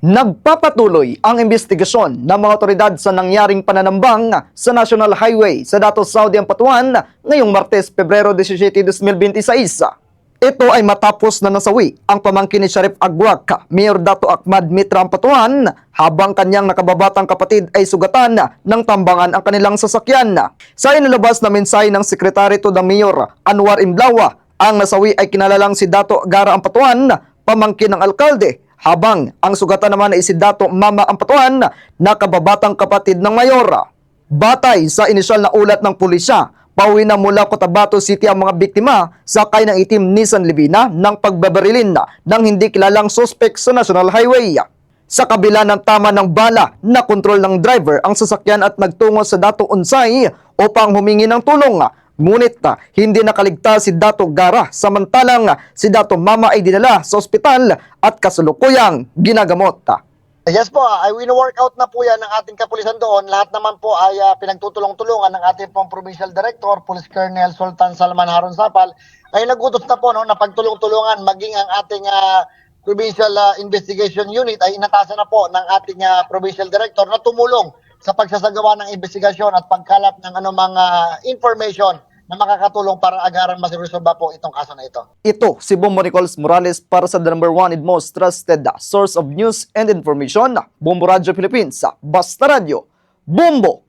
Nagpapatuloy ang investigasyon ng mga otoridad sa nangyaring pananambang sa National Highway sa Dato Saudi Ampatuan ngayong Martes, Pebrero 17, 2026. Ito ay matapos na nasawi ang pamangkin ni Sheriff Agwak, Mayor Dato Ahmad Mitra Ampatuan, habang kanyang nakababatang kapatid ay sugatan ng tambangan ang kanilang sasakyan. Sa inilabas na mensahe ng Secretary to the Mayor, Anwar Imlawa, ang nasawi ay kinalalang si Dato Gara Ampatuan, pamangkin ng alkalde, habang ang sugatan naman ay si Dato Mama Ampatuan na kababatang kapatid ng mayor. Batay sa inisyal na ulat ng pulisya, pauwi na mula Cotabato City ang mga biktima sakay ng itim Nissan Livina ng pagbabarilin ng hindi kilalang suspect sa National Highway. Sa kabila ng tama ng bala na kontrol ng driver ang sasakyan at nagtungo sa Dato Unsay upang humingi ng tulong. Ngunit hindi nakaligtas si Dato Gara, samantalang si Dato Mama ay dinala sa ospital at kasulukuyang ginagamot. Yes po, ay wino-workout na po yan ng ating kapulisan doon. Lahat naman po ay pinagtutulong-tulungan ng ating pong Provincial Director, Police Colonel Sultan Salman Harun Sapal, ay nagutos na po na pagtulong-tulungan maging ang ating Provincial Investigation Unit ay inatasan na po ng ating Provincial Director na tumulong sa pagsasagawa ng investigasyon at pagkalap ng anumang information na makakatulong para agaran masiresolba po itong kaso na ito. Ito si Bombo Nicolas Morales para sa the number one and most trusted source of news and information, Bombo Radio Philippines. Basta Radio, Bombo!